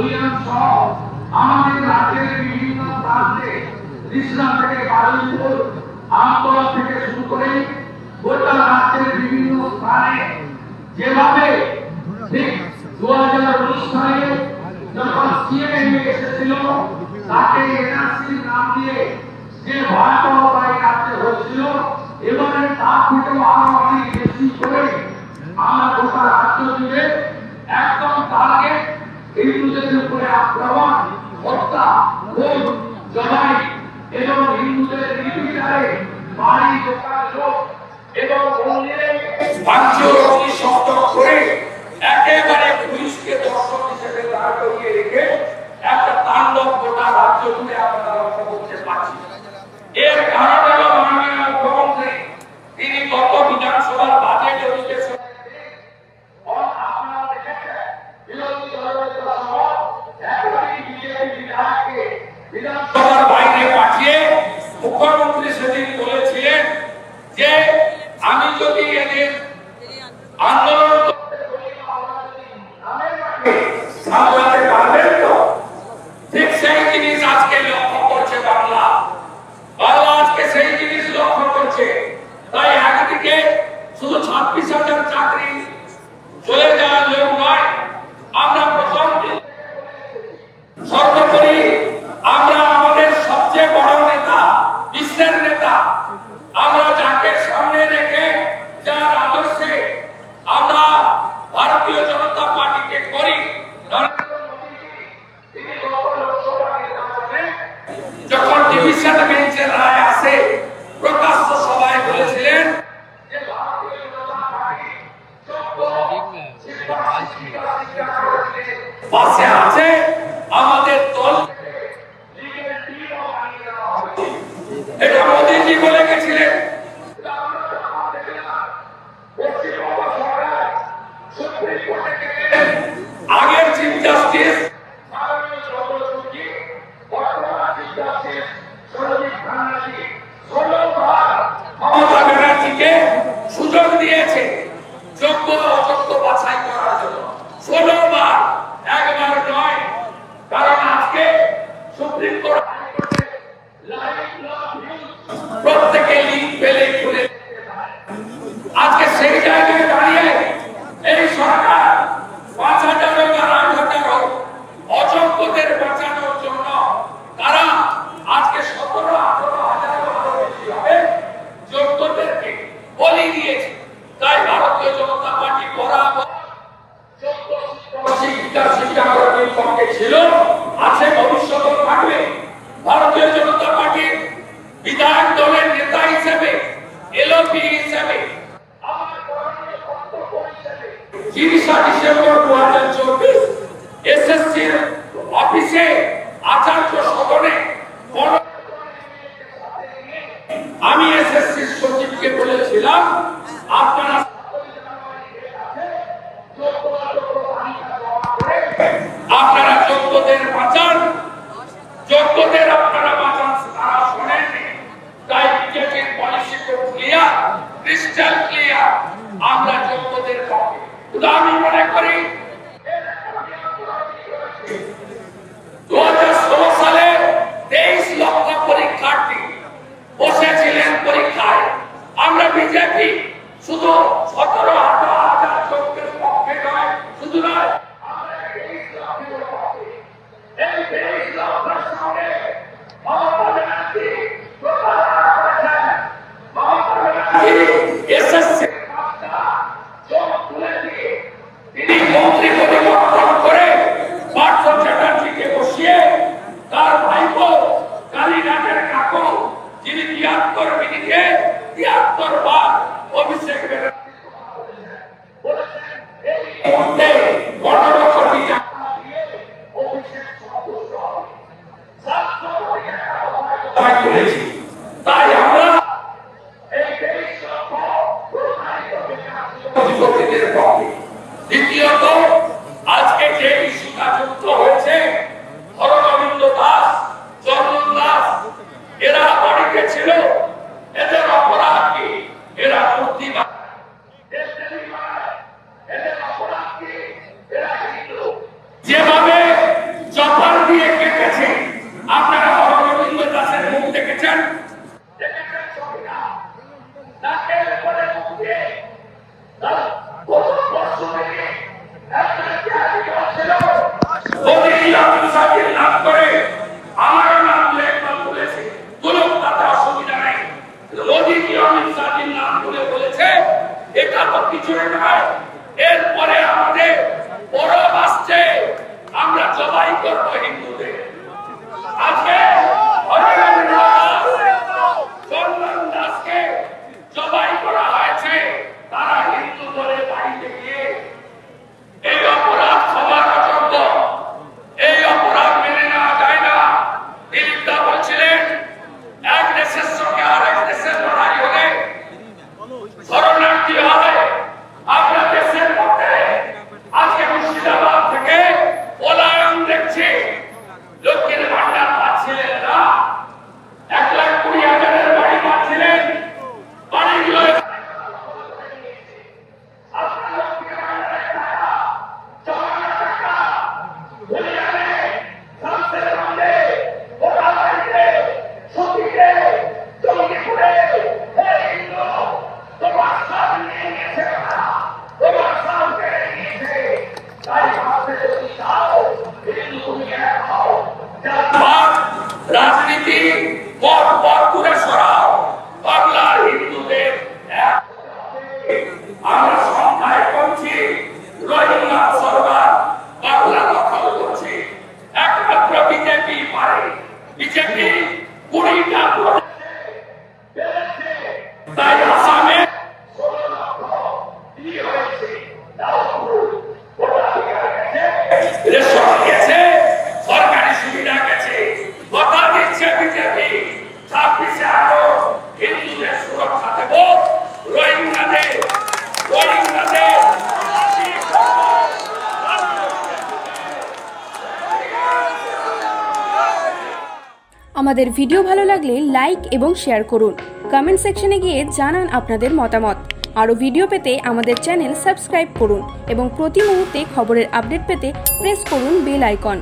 ধুলিয়ান সহ আমাদের রাজ্যের বিভিন্ন প্রান্তে কৃষ্ণা থেকে বারুইপুর আমতলা থেকে শুরু করে গোটা রাজ্যের বিভিন্ন স্থানে যেভাবে ঠিক 2019 সালে যখন সিএএ এসেছিল তাকে এনআরসি নাম দিয়ে যে ভয়াবহতা এই রাজ্যে হয়েছিল, এবারে তার থেকেও আরো অনেক বেশি করে আমরা গোটা রাজ্য জুড়ে একদম টার্গেট হিন্দুদের উপরে আক্রমণ, হত্যা, খুন, জবাই এবং হিন্দুদের নির্বিচারে বাড়ি, দোকান, লোক এবং মন্দিরে ভাঙচুর, অগ্নিসংযোগ করে একেবারে পুলিশকে দর্শক হিসেবে দাঁড় করিয়ে রেখে একটা তাণ্ডব গোটা রাজ্য জুড়ে আমরা লক্ষ্য করতে পারছি। এর কারণ হলো মাননীয় মুখ্যমন্ত্রী তিনি গত বিধানসভার বাজেট অধিবেশনে আপনারা দেখেছেন বিরোধী দলনেতা সহ একাধিক বিজেপি বিধায়ককে বিধানসভার বাইরে পাঠিয়ে মুখ্যমন্ত্রী সেদিন বলেছিলেন যে আমি যদি এদের আন্দোলন সামলাতে পারবেন তো। ঠিক সেই জিনিস আজকে লক্ষ্য করছে বাংলা আজকে সেই জিনিস লক্ষ্য করছে। তাই একদিকে শুধু 26,000 চাকরি চলে যাওয়ার লোক নয়, আমরা প্রথম সর্বোপরি আমরা আমাদের সবচেয়ে বড় নেতা, বিশ্বের নেতা, আমরা যাকে সামনে রেখে যার আদর্শে আমরা ভারতীয় জনতা পার্টিকে করি, যখন ডিভিশন বেঞ্চের রায় আসে প্রকাশ্য সভায় বলেছিলেন যে ভারতীয় জনতা পার্টি পাশে আছে, আমাদের দল এটা মোদীজি বলে গেছিলেন। আগের চিফ জাস্টিস মমতা ব্যানার্জিকে সুযোগ দিয়েছে যোগ্য অযোগ্য বাছাই করার জন্য 16 বার, একবার নয়। কারণ আজকে সুপ্রিম কোর্ট প্রত্যেকে লিঙ্ক পেলে খুলে আজকে সেই জায়গায় দাঁড়িয়ে এই সরকার 5,000 হোক আর 8,000 হোক অযোগ্যদের বাঁচানোর জন্য তারা আজকে 17-18,000 বেশি হবে যোগ্যদেরকে বলি দিয়েছে। তাই ভারতীয় জনতা পার্টি বরাবর শিক্ষাকর্মীর পক্ষে ছিল, আছে, ভবিষ্যতে থাকবে। ভারতীয় জনতা পার্টির বিধায়ক দলের নেতা হিসেবে, এলপি হিসেবে 30 ডিসেম্বর 2024 এসএসসির অফিসে আচার্য সদনে আমি এসএসসির সচিবকে বলেছিলাম আপনারা যোগ্যদের বাঁচান, যোগ্যদের আপনারা বাঁচান, তারা শোনেননি। তাই বিজেপির পলিসি খুব ক্লিয়ার, ক্রিস্টাল ক্লিয়ার, আমরা যোগ্যদের পক্ষে। আমি মনে করি 2016 সালে 23 লক্ষ পরীক্ষার্থী বসেছিলেন পরীক্ষায়। আমরা বিজেপি শুধু 17,000 যোগ্যের পক্ষে নয়, শুধু নয়, আমরা 23 লক্ষের পক্ষে। এই 23 লক্ষের সঙ্গে মমতা ব্যানার্জি প্রতারণা করেছেন। মমতা ব্যানার্জি এসএসসি তিনি মন্ত্রী পরিবর্তন করে পার্থ চ্যাটার্জিকে বসিয়ে তার ভাইপো কালীঘাটের কাকু যিনি 73 মিনিটে 73 বার অভিষেক ব্যানার্জি বলেছেন এই মুহূর্তে 15 কোটি টাকা দিয়ে অভিষেক সন্তুষ্ট হবে। তাই আমরা এই 23 লক্ষ প্রধানিত যুবতীদের পক্ষে। দ্বিতীয়ত, আজকে যে ইস্যুটা যুক্ত হয়েছে হরগোবিন্দ দাস, চন্দন দাস, এরা বাড়িতে ছিল, এদের অপরাধ কি? এরা মূর্তি এদের অপরাধ কি? এরা হিন্দু। যেভাবে এটা তো কিছুই নয়। এরপরে আমাদের পরব আসছে, আমরা জবাই করব হিন্দুদের। আজকে চন্দন দাসকে জবাই করা হয়েছে, তারা হিন্দু বলে বাড়িতে গিয়ে এই অপরাধ ক্ষমার অযোগ্য, এই অপরাধ মেনে নেওয়া যায় না। দিলীপ দা বলছিলেন এক দেশের সঙ্গে আরেক দেশের লড়াই হলে শরণার্থী হয়। আমরা দেশের মধ্যে আজকে মুর্শিদাবাদ থেকে পলায়ন দেখছি। লক্ষ্মীর ভান্ডার পাচ্ছিলেন না, 1,20,000-এর বাড়ি পাচ্ছিলেন, বাড়িগুলো রাজনীতি পর পর করে সরাও। বাংলার হিন্দুদের আমরা সংখ্যায় করছি, রোহিঙ্গা সরকার বাংলা দখল করছে। একমাত্র বিজেপি পারে। বিজেপি 20টা তাই আসামে 16 লক্ষ দিয়ে হয়েছে। রেশন গেছে, সরকারি সুবিধা গেছে, কথা দিচ্ছে বিজেপি 26 আগস্ট হিন্দুদের সুরক্ষা দেব। রোহিঙ্গাদের আমাদের ভিডিও ভালো লাগলে লাইক এবং শেয়ার করুন। কমেন্ট সেকশনে গিয়ে জানান আপনাদের মতামত। আরও ভিডিও পেতে আমাদের চ্যানেল সাবস্ক্রাইব করুন এবং প্রতি মুহূর্তে খবরের আপডেট পেতে প্রেস করুন বেল আইকন।